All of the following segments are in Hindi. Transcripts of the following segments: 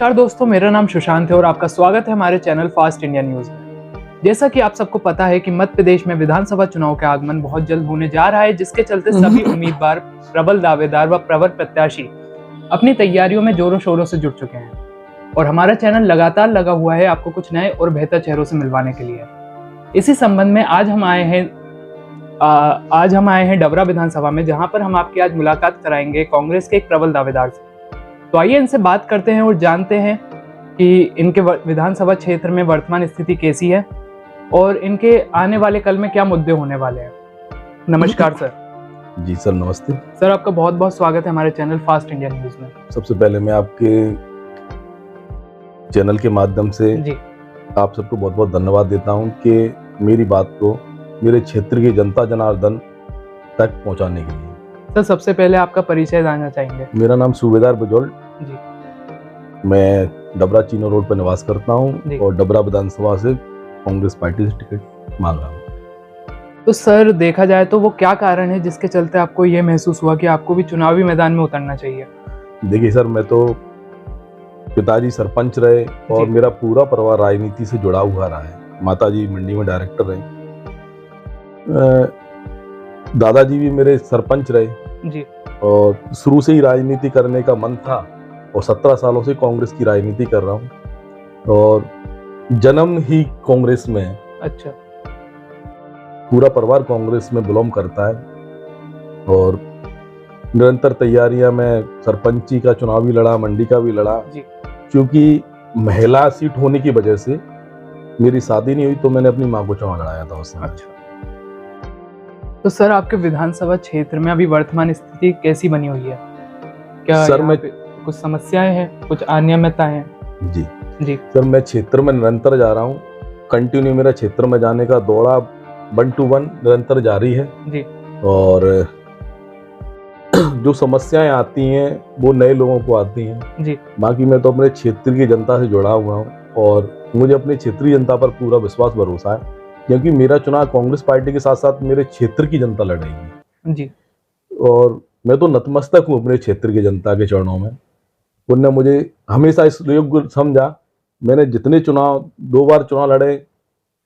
नमस्कार दोस्तों, मेरा नाम सुशांत है और आपका स्वागत है हमारे चैनल फास्ट इंडिया न्यूज में। जैसा कि आप सबको पता है कि मध्य प्रदेश में विधानसभा चुनाव का आगमन बहुत जल्द होने जा रहा है, जिसके चलते सभी उम्मीदवार, प्रबल दावेदार व प्रबल प्रत्याशी अपनी तैयारियों में जोरों शोरों से जुट चुके हैं और हमारा चैनल लगातार लगा हुआ है आपको कुछ नए और बेहतर चेहरों से मिलवाने के लिए। इसी संबंध में आज हम आए हैं डबरा विधानसभा में, जहां पर हम आपकी आज मुलाकात कराएंगे कांग्रेस के एक प्रबल दावेदार से। तो आइए इनसे बात करते हैं और जानते हैं कि इनके विधानसभा क्षेत्र में वर्तमान स्थिति कैसी है और इनके आने वाले कल में क्या मुद्दे होने वाले हैं। नमस्कार सर। जी सर, नमस्ते सर, आपका बहुत बहुत स्वागत है हमारे चैनल फास्ट इंडिया न्यूज में। सबसे पहले मैं आपके चैनल के माध्यम से जी आप सबको बहुत बहुत धन्यवाद देता हूं कि मेरी बात को मेरे क्षेत्र की जनता जनार्दन तक पहुंचाने के लिए। सर, सबसे पहले आपका परिचय जानना चाहेंगे। मेरा नाम सूबेदार बुजुर्ग जी। मैं डबरा चीनो रोड पर निवास करता जी। हूं और डबरा विधानसभा से कांग्रेस पार्टी से टिकट मांग रहा हूं। तो सर, देखा जाए तो वो क्या कारण है जिसके चलते आपको ये महसूस हुआ कि आपको भी चुनावी मैदान में उतरना चाहिए? देखिए सर, मैं तो पिताजी सरपंच रहे और मेरा पूरा परिवार राजनीति से जुड़ा हुआ रहा है। माताजी मंडी में डायरेक्टर रहे, दादाजी भी मेरे सरपंच रहे जी। और शुरू से ही राजनीति करने का मन था और 17 सालों से कांग्रेस की राजनीति कर रहा हूं और जन्म ही कांग्रेस में है। अच्छा। पूरा परिवार कांग्रेस में बिलोंग करता है और निरंतर तैयारियां, मैं सरपंची का चुनाव भी लड़ा, मंडी का भी लड़ा। क्योंकि महिला सीट होने की वजह से मेरी शादी नहीं हुई तो मैंने अपनी मां को चुनाव लड़ाया था उस समय। अच्छा। तो सर, आपके विधानसभा क्षेत्र में अभी वर्तमान स्थिति कैसी बनी हुई है? क्या सर मैं कुछ समस्याएं हैं, कुछ अनियमितता हैं? जी जी सर, मैं क्षेत्र में निरंतर जा रहा हूँ। कंटिन्यू मेरा क्षेत्र में जाने का दौड़ा 1 to 1 निरंतर जारी है जी। और जो समस्याएं आती हैं वो नए लोगों को आती हैं जी। बाकी मैं तो अपने क्षेत्र की जनता से जुड़ा हुआ हूँ और मुझे अपनी क्षेत्रीय जनता पर पूरा विश्वास भरोसा है, क्योंकि मेरा चुनाव कांग्रेस पार्टी के साथ साथ मेरे क्षेत्र की जनता लड़ेगी जी। और मैं तो नतमस्तक हूँ अपने क्षेत्र की जनता के चरणों में। उनने मुझे हमेशा इस योग्य समझा। मैंने जितने चुनाव 2 बार चुनाव लड़े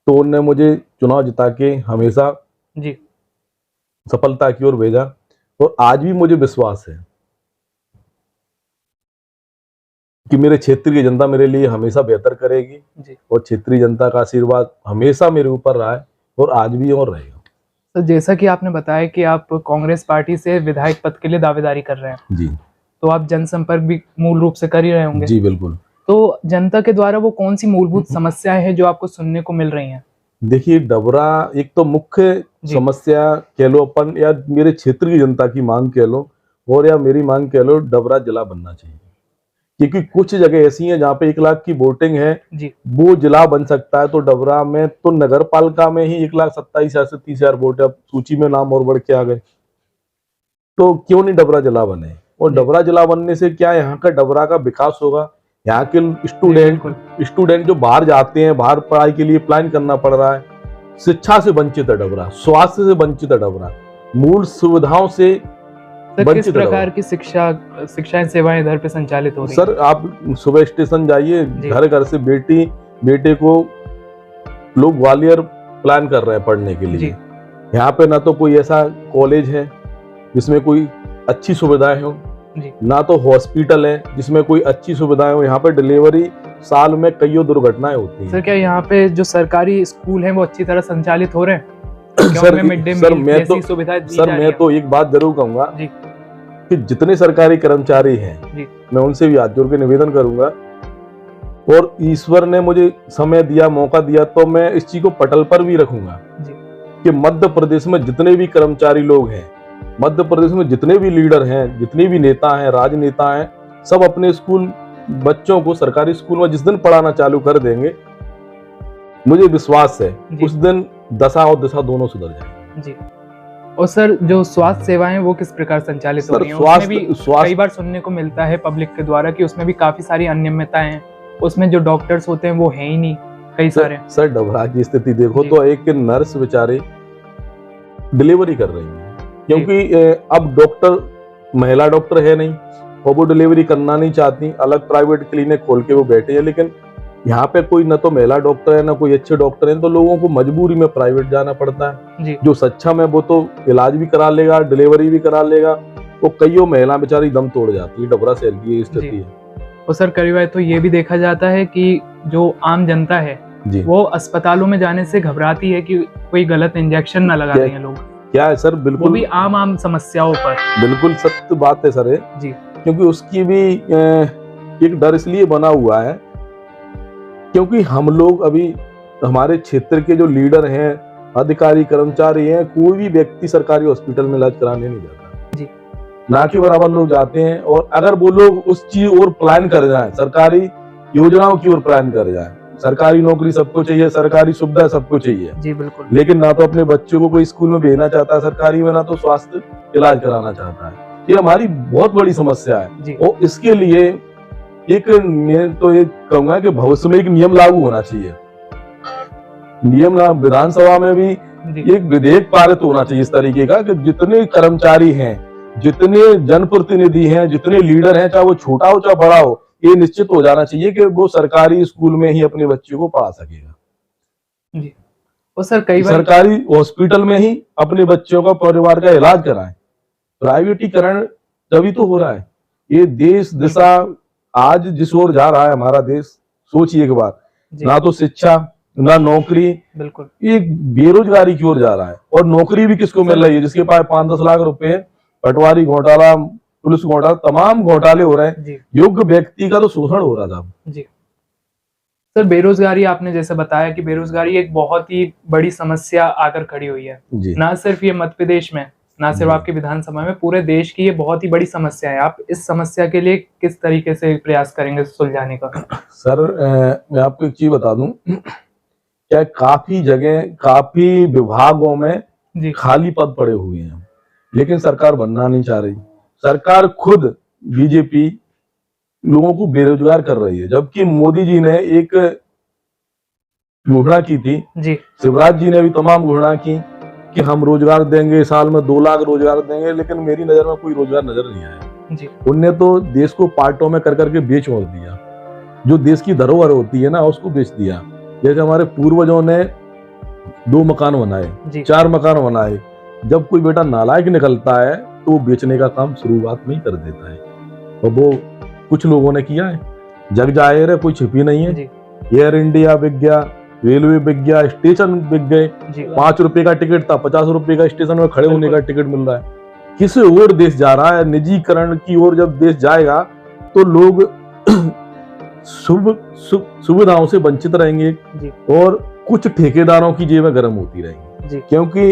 तो उनने मुझे चुनाव जिता के हमेशा जी सफलता की ओर भेजा और आज भी मुझे विश्वास है कि मेरे क्षेत्र की जनता मेरे लिए हमेशा बेहतर करेगी जी। और क्षेत्रीय जनता का आशीर्वाद हमेशा मेरे ऊपर रहा है और आज भी और रहेगा। तो जैसा कि आपने बताया कि आप कांग्रेस पार्टी से विधायक पद के लिए दावेदारी कर रहे हैं, जी, तो आप जनसंपर्क भी मूल रूप से कर ही रहे होंगे। जी बिल्कुल। तो जनता के द्वारा वो कौन सी मूलभूत समस्याएं हैं जो आपको सुनने को मिल रही हैं? देखिए, डबरा एक तो मुख्य समस्या कह लो अपन, या मेरे क्षेत्र की जनता की मांग कह लो और या मेरी मांग कह लो, डबरा जिला बनना चाहिए। क्योंकि कुछ जगह ऐसी हैं जहाँ पे 1 लाख की वोटिंग है जी। वो जिला बन सकता है, तो डबरा में तो नगर पालिका में ही 1,27,000 से 30,000 वोट है। अब सूची में नाम और बढ़ के आ गए, तो क्यों नहीं डबरा जिला बने? और डबरा जिला बनने से क्या यहाँ का डबरा का विकास होगा। यहाँ के स्टूडेंट जो बाहर जाते हैं, बाहर पढ़ाई के लिए प्लान करना पड़ रहा है। शिक्षा से वंचित है डबरा, स्वास्थ्य से वंचित है डबरा, मूल सुविधाओं से किस प्रकार की शिक्षाएं सेवाएं इधर पे संचालित हो रही सर? आप सुबह स्टेशन जाइए, घर घर से बेटे को लोग ग्वालियर प्लान कर रहे हैं पढ़ने के लिए। यहाँ पे ना तो कोई ऐसा कॉलेज है जिसमें कोई अच्छी सुविधाएं हो, ना तो हॉस्पिटल है जिसमें कोई अच्छी सुविधाएं हो। यहाँ पे डिलीवरी साल में कई दुर्घटनाएं होती हैं। सर, क्या यहाँ पे जो सरकारी स्कूल हैं वो अच्छी तरह संचालित हो रहे हैं? सर मैं तो एक बात जरूर कहूंगा कि जितने सरकारी कर्मचारी हैं मैं उनसे भी हाथ जोड़ के निवेदन करूंगा, और ईश्वर ने मुझे समय दिया, मौका दिया, तो मैं इस चीज को पटल पर भी रखूंगा कि मध्य प्रदेश में जितने भी कर्मचारी लोग हैं, मध्य प्रदेश में जितने भी लीडर हैं, जितने भी नेता हैं, राजनेता हैं, सब अपने स्कूल बच्चों को सरकारी स्कूल में जिस दिन पढ़ाना चालू कर देंगे, मुझे विश्वास है उस दिन दशा और दिशा दोनों सुधर जाएंगे जी। और सर, जो स्वास्थ्य सेवाएं वो किस प्रकार संचालित हो रही हैं? उसमें भी कई बार सुनने को मिलता है पब्लिक के द्वारा कि उसमें भी काफी सारी अनियमितताएं हैं। उसमें जो डॉक्टर्स होते हैं वो है ही नहीं, कई सारे। सर, डबरा की स्थिति देखो तो एक नर्स बेचारे डिलीवरी कर रही है, क्योंकि अब डॉक्टर महिला डॉक्टर है नहीं, और वो डिलीवरी करना नहीं चाहती, अलग प्राइवेट क्लिनिक खोल के वो बैठे हैं। लेकिन यहाँ पे कोई न तो महिला डॉक्टर है, ना कोई अच्छे डॉक्टर है, तो लोगों को मजबूरी में प्राइवेट जाना पड़ता है जी। जो सक्षम है वो तो इलाज भी करा लेगा, डिलीवरी भी करा लेगा, वो कईयों महिला बेचारी दम तोड़ जाती है। डबरा शहर की स्थिति है। और सर कई बार तो ये भी देखा जाता है कि जो आम जनता है वो अस्पतालों में जाने से घबराती है कि कोई गलत इंजेक्शन ना लगा दें लोग। क्या है सर, बिल्कुल वो भी आम समस्याओं पर। बिल्कुल सत्य बात है सर जी। क्योंकि उसकी भी एक डर इसलिए बना हुआ है क्योंकि हम लोग अभी हमारे क्षेत्र के जो लीडर हैं, अधिकारी कर्मचारी हैं, कोई भी व्यक्ति सरकारी हॉस्पिटल में इलाज कराने नहीं जाता जी। ना के बराबर लोग जाते हैं। और अगर वो लोग उस चीज और प्लान कर जाए, सरकारी योजनाओं की ओर प्लान कर जाए, सरकारी नौकरी सबको चाहिए, सरकारी सुविधा सबको चाहिए जी बिल्कुल, लेकिन ना तो अपने बच्चों को कोई स्कूल में भेजना चाहता है सरकारी में, ना तो स्वास्थ्य इलाज कराना चाहता है। ये हमारी बहुत बड़ी समस्या है। और इसके लिए एक मैं तो ये कहूंगा कि भविष्य में एक नियम लागू होना चाहिए। नियम विधानसभा में भी एक विधेयक पारित होना चाहिए इस तरीके का कि जितने कर्मचारी हैं, जितने जनप्रतिनिधि हैं, जितने लीडर हैं, चाहे वो छोटा हो चाहे बड़ा हो, ये निश्चित हो जाना चाहिए कि वो सरकारी स्कूल में ही अपने बच्चों को पढ़ा सकेगा जी। और सर कई बार सरकारी हॉस्पिटल में ही अपने बच्चों का परिवार का इलाज कराएं। प्राइवेटीकरण तभी तो हो रहा है। ये देश दिशा आज जिस ओर जा रहा है हमारा देश, सोचिए एक बार, ना तो शिक्षा ना नौकरी, बिल्कुल ये बेरोजगारी की ओर जा रहा है। और नौकरी भी किसको मिल रही है? जिसके पास 5-10 लाख रुपए, पटवारी घोटाला, पुलिस घोटाला, तमाम घोटाले हो रहे हैं, योग्य व्यक्ति का तो शोषण हो रहा था जी। सर बेरोजगारी, आपने जैसे बताया कि बेरोजगारी एक बहुत ही बड़ी समस्या आकर खड़ी हुई है जी। ना सिर्फ ये मध्य प्रदेश में, ना सिर्फ आपकी विधानसभा में, पूरे देश की ये बहुत ही बड़ी समस्या है। आप इस समस्या के लिए किस तरीके से प्रयास करेंगे सुलझाने का? सर मैं आपको एक चीज बता दूं, क्या काफी जगह, काफी विभागों में खाली पद पड़े हुए हैं लेकिन सरकार बनना नहीं चाह रही। सरकार खुद बीजेपी लोगों को बेरोजगार कर रही है, जबकि मोदी जी ने एक घोषणा की थी जी। शिवराज जी ने भी तमाम घोषणा की कि हम रोजगार देंगे, साल में 2 लाख रोजगार देंगे, लेकिन मेरी नजर में कोई रोजगार नजर नहीं आया जी। उनने तो देश को पार्टों में कर करके बेच मोड़ दिया। जो देश की धरोहर होती है ना, उसको बेच दिया। जैसे हमारे पूर्वजों ने 2 मकान बनाए, 4 मकान बनाए, जब कोई बेटा नालायक निकलता है तो वो बेचने का काम शुरुआत में ही कर देता है। और वो कुछ लोगों ने किया है, जग जाहिर है, कोई छिपी नहीं है। एयर इंडिया बिक गया, रेलवे बिक गया, स्टेशन बिक गए। 5 रुपए का टिकट था, 50 रुपए का स्टेशन में खड़े होने का टिकट मिल रहा है। किस ओर देश जा रहा है? निजीकरण की ओर जब देश जाएगा तो लोग सुविधाओं से वंचित रहेंगे और कुछ ठेकेदारों की जेबें गर्म होती रहेंगी। क्योंकि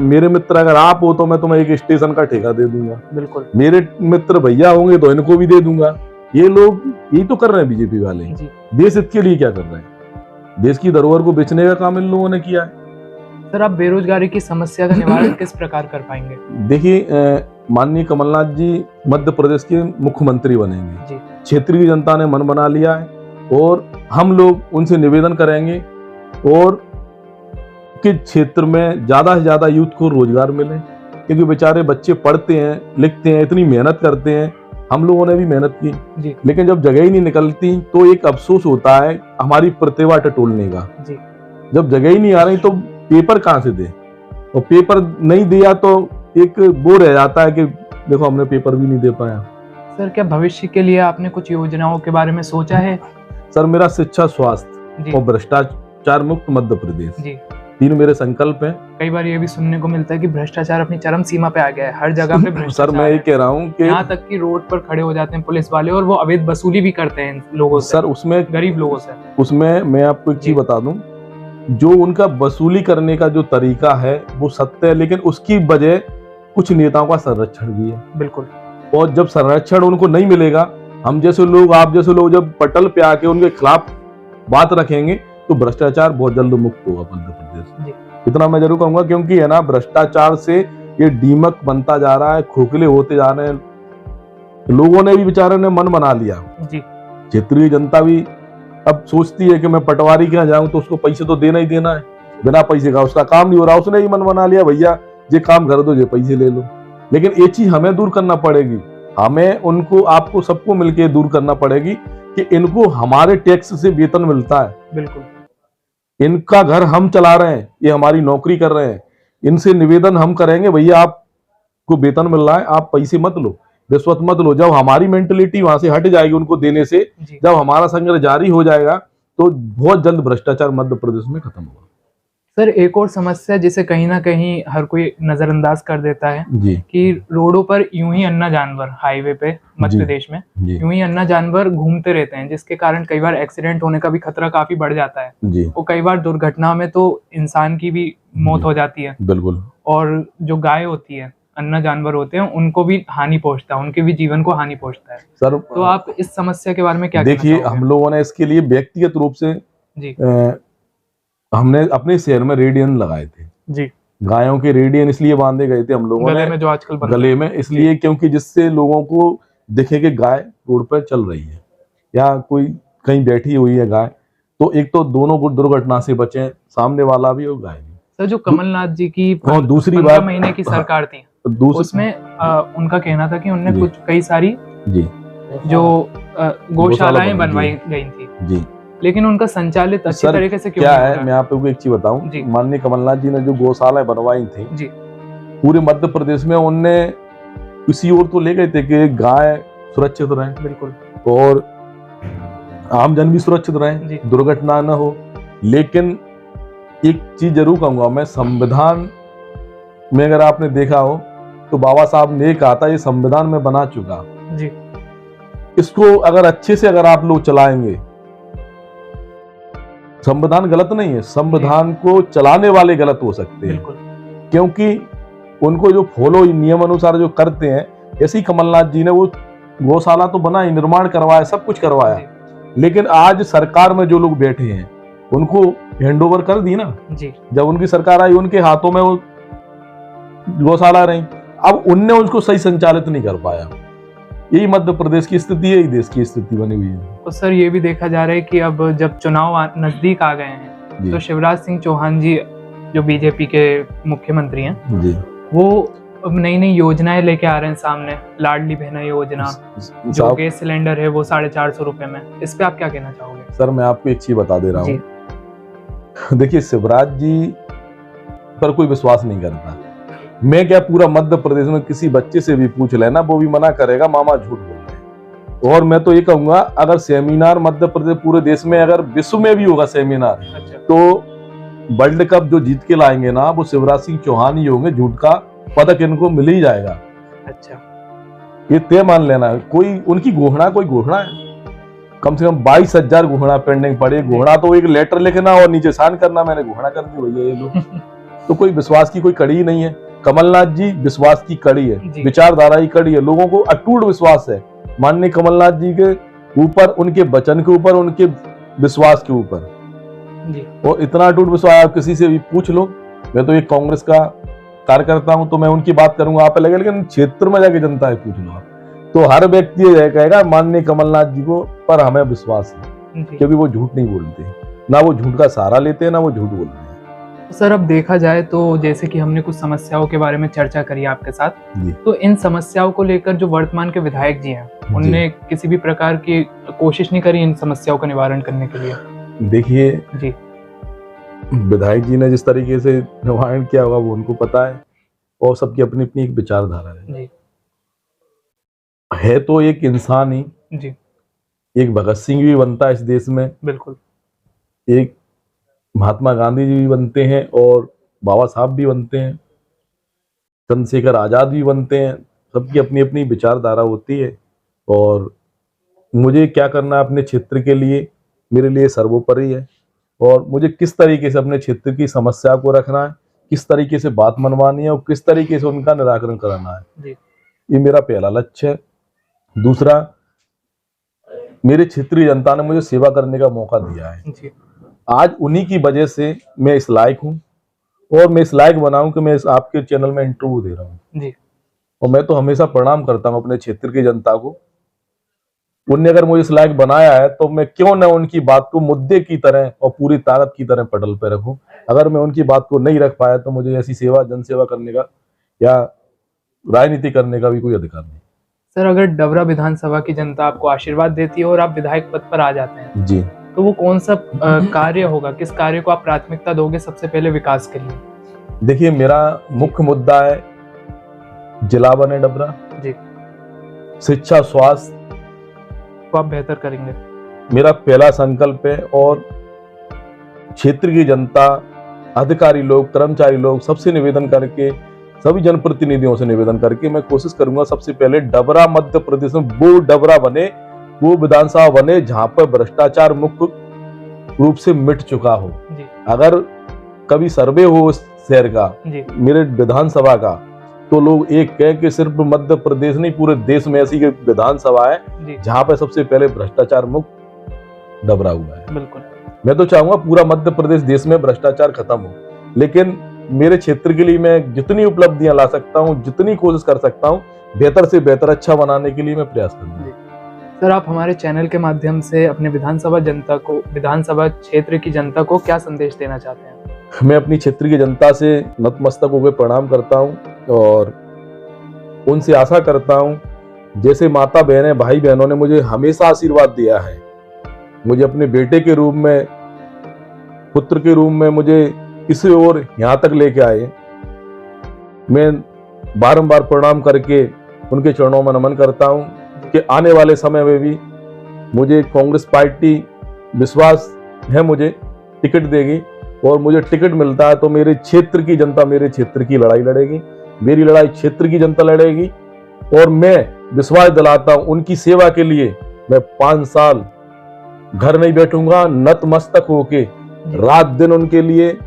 मेरे मित्र अगर आप हो तो मैं तुम्हें एक स्टेशन का ठेका दे दूंगा, बिल्कुल। मेरे मित्र भैया होंगे तो इनको भी दे दूंगा। ये लोग यही तो कर रहे हैं बीजेपी वाले। देश हित के लिए क्या कर रहे हैं? देश की धरोहर को बेचने का काम इन लोगों ने किया है। सर आप बेरोजगारी की समस्या का निवारण किस प्रकार कर पाएंगे? देखिए, माननीय कमलनाथ जी मध्य प्रदेश के मुख्यमंत्री बनेंगे। क्षेत्रीय जनता ने मन बना लिया है और हम लोग उनसे निवेदन करेंगे और कि क्षेत्र में ज्यादा से ज्यादा यूथ को रोजगार मिले, क्योंकि बेचारे बच्चे पढ़ते हैं, लिखते हैं, इतनी मेहनत करते हैं। हम लोगों ने भी मेहनत की लेकिन जब जगह ही नहीं निकलती तो एक अफसोस होता है हमारी प्रतिभा टटोलने का। जब जगह ही नहीं आ रही तो पेपर कहाँ से दे, और पेपर नहीं दिया तो एक वो रह जाता है कि देखो हमने पेपर भी नहीं दे पाया। सर क्या भविष्य के लिए आपने कुछ योजनाओं के बारे में सोचा है? सर मेरा शिक्षा, स्वास्थ्य और भ्रष्टाचार मुक्त मध्य प्रदेश, 3 मेरे संकल्प हैं। कई बार ये भी सुनने को मिलता है कि भ्रष्टाचार अपनी चरम सीमा पे आ गया है, हर जगह पे भ्रष्टाचार। सर मैं ये कह रहा हूँ कि यहाँ तक कि रोड पर खड़े हो जाते हैं पुलिस वाले और वो अवैध वसूली भी करते हैं लोगों से। सर उसमें गरीब लोगों से। उसमें मैं आपको एक चीज बता दूं, जो उनका वसूली करने का जो तरीका है वो सत्य है, लेकिन उसकी वजह कुछ नेताओं का संरक्षण भी है। बिल्कुल। और जब संरक्षण उनको नहीं मिलेगा, हम जैसे लोग, आप जैसे लोग जब पटल पे आके उनके खिलाफ बात रखेंगे तो भ्रष्टाचार बहुत जल्द मुक्त होगा मध्य प्रदेश। इतना मैं जरूर कहूंगा, क्योंकि है ना, भ्रष्टाचार से ये दीमक बनता जा रहा है, खोखले होते जा रहे हैं। लोगों ने भी बेचारे ने मन बना लिया। क्षेत्रीय जनता भी अब सोचती है कि मैं पटवारी के यहाँ जाऊं तो उसको पैसे तो देना ही देना है, बिना पैसे का उसका काम नहीं हो रहा। उसने ही मन बना लिया, भैया ये काम कर दो, ये पैसे ले लो। लेकिन ये चीज हमें दूर करना पड़ेगी। हमें उनको आपको सबको मिलकर दूर करना पड़ेगी कि इनको हमारे टैक्स से वेतन मिलता है, बिल्कुल इनका घर हम चला रहे हैं, ये हमारी नौकरी कर रहे हैं, इनसे निवेदन हम करेंगे भैया आपको वेतन मिल रहा है, आप पैसे मत लो, रिश्वत मत लो। जब हमारी मेंटलिटी वहां से हट जाएगी उनको देने से, जब हमारा संघर्ष जारी हो जाएगा तो बहुत जल्द भ्रष्टाचार मध्य प्रदेश में खत्म होगा। सर एक और समस्या जिसे कहीं ना कहीं हर कोई नजरअंदाज कर देता है कि रोडों पर यूं ही अन्ना जानवर, हाईवे पे मध्य प्रदेश में यूं ही अन्ना जानवर घूमते रहते हैं, जिसके कारण कई बार एक्सीडेंट होने का भी खतरा काफी बढ़ जाता है और कई बार दुर्घटना में तो इंसान की भी मौत हो जाती है। बिल्कुल। और जो गाय होती है, अन्ना जानवर होते हैं, उनको भी हानि पहुंचता है, उनके भी जीवन को हानि पहुंचता है। सर तो आप इस समस्या के बारे में क्या देखिए, हम लोगों ने इसके लिए व्यक्तिगत रूप से हमने अपने शहर में रेडियन लगाए थे जी। गायों के रेडियन इसलिए बांधे गए थे हम लोगों गले में, जो आजकल गले में, इसलिए क्योंकि जिससे लोगों को दिखे कि गाय रोड पर चल रही है या कोई कहीं बैठी हुई है गाय, तो एक तो दोनों को दुर्घटना से बचे, सामने वाला भी और गाय भी। सर जो कमलनाथ जी की दूसरी बात, महीने की सरकार थी, उसमें उनका कहना था कि उन्होंने कुछ कई सारी जो गौशालाएं बनवाई गई थी जी, लेकिन उनका संचालित अच्छी तरीके से क्यों क्या है, मैं आपको एक चीज बताऊं, माननीय कमलनाथ जी ने जो गौशालाएं बनवाई थी जी, पूरे मध्य प्रदेश में उनने किसी और तो ले गए थे कि गाय सुरक्षित रहे, बिल्कुल, और आमजन भी सुरक्षित रहे, दुर्घटना न हो। लेकिन एक चीज जरूर कहूंगा मैं, संविधान में अगर आपने देखा हो तो बाबा साहब ने कहा था ये संविधान में बना चुका जी, इसको अगर अच्छे से अगर आप लोग चलाएंगे, संविधान गलत नहीं है, संविधान को चलाने वाले गलत हो सकते हैं, क्योंकि उनको जो फॉलो नियम अनुसार जो करते हैं, ऐसे ही कमलनाथ जी ने वो गौशाला तो बनाई, निर्माण करवाया, सब कुछ करवाया, लेकिन आज सरकार में जो लोग बैठे हैं उनको हैंडओवर कर दी ना जी। जब उनकी सरकार आई उनके हाथों में वो गौशाला रही, अब उनने उसको सही संचालित नहीं कर पाया। यही मध्य प्रदेश की स्थिति है, देश की स्थिति बनी हुई है। तो सर ये भी देखा जा रहा है कि अब जब चुनाव नजदीक आ गए हैं तो शिवराज सिंह चौहान जी जो बीजेपी के मुख्यमंत्री हैं जी, वो अब नई नई योजनाएं लेके आ रहे हैं सामने, लाडली बहना योजना, जो गैस सिलेंडर है वो 450 रुपए में, इस पे आप क्या कहना चाहोगे? सर मैं आपको एक चीज बता दे रहा हूँ, देखिए शिवराज जी पर कोई विश्वास नहीं करता। मैं क्या, पूरा मध्य प्रदेश में किसी बच्चे से भी पूछ लेना, वो भी मना करेगा मामा झूठ बोल रहे हैं। और मैं तो ये कहूंगा, अगर सेमिनार मध्य प्रदेश पूरे देश में, अगर विश्व में भी होगा सेमिनार, तो वर्ल्ड कप जो जीत के लाएंगे ना वो शिवराज सिंह चौहान ही होंगे, झूठ का पदक इनको मिल ही जाएगा। अच्छा, ये तय मान लेना। कोई उनकी घोषणा, कोई घोषणा है, कम से कम 22,000 घोषणा पेंडिंग पड़ी। घोषणा तो एक लेटर लिखना और नीचे साइन करना, मैंने घोषणा कर दी भैया ये लोग तो कोई विश्वास की कोई कड़ी नहीं है। कमलनाथ जी विश्वास की कड़ी है, विचारधारा की कड़ी है, लोगों को अटूट विश्वास है माननीय कमलनाथ जी के ऊपर, उनके वचन के ऊपर, उनके विश्वास के ऊपर। और इतना अटूट विश्वास आप किसी से भी पूछ लो। मैं तो एक कांग्रेस का कार्यकर्ता हूं तो मैं उनकी बात करूंगा, आप लगे, लेकिन क्षेत्र में जाके जनता है पूछ लो आप, तो हर व्यक्ति ये कहेगा माननीय कमलनाथ जी को पर हमें विश्वास है, क्योंकि वो झूठ नहीं बोलते, ना वो झूठ का सहारा लेते हैं, ना वो झूठ बोलते हैं। सर अब देखा जाए तो जैसे कि हमने कुछ समस्याओं के बारे में चर्चा करी आपके साथ, तो इन समस्याओं को लेकर जो वर्तमान के विधायक जी हैं उनने किसी भी प्रकार की कोशिश नहीं करी इन समस्याओं का निवारण करने के लिए? देखिए जी, विधायक जी ने जिस तरीके से निवारण किया होगा वो उनको पता है, और सबकी अपनी अपनी एक विचारधारा है तो एक इंसान ही जी, एक भगत सिंह भी बनता है इस देश में, बिल्कुल, एक महात्मा गांधी जी भी बनते हैं, और बाबा साहब भी बनते हैं, चंद्रशेखर आजाद भी बनते हैं, सबकी अपनी अपनी विचारधारा होती है। और मुझे क्या करना है अपने क्षेत्र के लिए, मेरे लिए सर्वोपरि है, और मुझे किस तरीके से अपने क्षेत्र की समस्या को रखना है, किस तरीके से बात मनवानी है और किस तरीके से उनका निराकरण कराना है, ये मेरा पहला लक्ष्य है। दूसरा, मेरे क्षेत्रीय जनता ने मुझे सेवा करने का मौका दिया है, आज उन्हीं की वजह से मैं इस लायक हूँ, और मैं इस लायक बनाऊं कि मैं इस आपके चैनल में इंटरव्यू दे रहा हूँ जी। और मैं तो हमेशा प्रणाम करता हूँ अपने क्षेत्र की जनता को, उनने अगर मुझे इस लायक बनाया है तो मैं क्यों न उनकी बात को मुद्दे की तरह और पूरी ताकत की तरह पटल पे रखूं। अगर मैं उनकी बात को नहीं रख पाया तो मुझे ऐसी सेवा, जनसेवा करने का या राजनीति करने का भी कोई अधिकार नहीं। सर, अगर डबरा विधानसभा की जनता आपको आशीर्वाद देती है और आप विधायक पद पर आ जाते हैं जी, तो वो कौन सा कार्य होगा, किस कार्य को आप प्राथमिकता दोगे सबसे पहले विकास के लिए? देखिए, मेरा मुख्य मुद्दा है जिला बने डबरा जी, शिक्षा स्वास्थ्य को आप बेहतर करेंगे। मेरा पहला संकल्प है। और क्षेत्र की जनता, अधिकारी लोग, कर्मचारी लोग सबसे निवेदन करके, सभी जनप्रतिनिधियों से निवेदन करके मैं कोशिश करूंगा सबसे पहले डबरा मध्य प्रदेश में वो डबरा बने, वो विधानसभा बने जहां पर भ्रष्टाचार मुक्त रूप से मिट चुका हो। अगर कभी सर्वे हो उस शहर का, मेरे विधानसभा का, तो लोग एक कहें कि सिर्फ मध्य प्रदेश नहीं पूरे देश में ऐसी विधानसभा है जहां पर सबसे पहले भ्रष्टाचार मुक्त डबरा हुआ है। बिल्कुल, मैं तो चाहूंगा पूरा मध्य प्रदेश देश में भ्रष्टाचार खत्म हो, लेकिन मेरे क्षेत्र के लिए मैं जितनी उपलब्धियां ला सकता हूं, जितनी कोशिश कर सकता हूं, बेहतर से बेहतर अच्छा बनाने के लिए मैं प्रयास करूंगा। सर, आप हमारे चैनल के माध्यम से अपने विधानसभा क्षेत्र की जनता को क्या संदेश देना चाहते हैं? मैं अपनी क्षेत्र की जनता से नतमस्तक होकर प्रणाम करता हूं और उनसे आशा करता हूं, जैसे माता बहनें, भाई बहनों ने मुझे हमेशा आशीर्वाद दिया है, मुझे अपने बेटे के रूप में, पुत्र के रूप में मुझे इसी ओर यहां तक लेके आए, मैं बारंबार प्रणाम करके उनके चरणों में नमन करता हूं कि आने वाले समय में भी मुझे कांग्रेस पार्टी विश्वास है मुझे टिकट देगी, और मुझे टिकट मिलता है तो मेरे क्षेत्र की जनता मेरे क्षेत्र की लड़ाई लड़ेगी, मेरी लड़ाई क्षेत्र की जनता लड़ेगी। और मैं विश्वास दिलाता हूं उनकी सेवा के लिए मैं 5 साल घर नहीं बैठूंगा, नतमस्तक होके रात दिन उनके लिए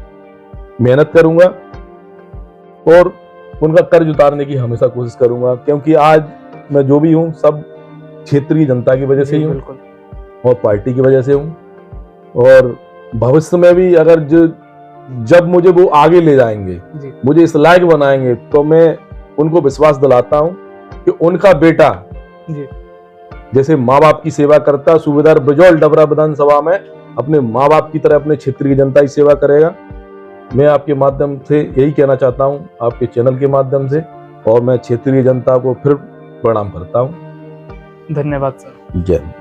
मेहनत करूंगा और उनका कर्ज उतारने की हमेशा कोशिश करूंगा, क्योंकि आज मैं जो भी हूं सब क्षेत्र की जनता की वजह से ही हूं और पार्टी की वजह से हूं। और भविष्य में भी अगर जब मुझे वो आगे ले जाएंगे, मुझे इस लायक बनाएंगे, तो मैं उनको विश्वास दिलाता हूं कि उनका बेटा जैसे माँ बाप की सेवा करता, सूबेदार ब्रिजौल डबरा विधानसभा में अपने माँ बाप की तरह अपने क्षेत्र की जनता की सेवा करेगा। मैं आपके माध्यम से यही कहना चाहता हूं, आपके चैनल के माध्यम से, और मैं क्षेत्रीय जनता को फिर प्रणाम करता हूं। धन्यवाद सर। जय।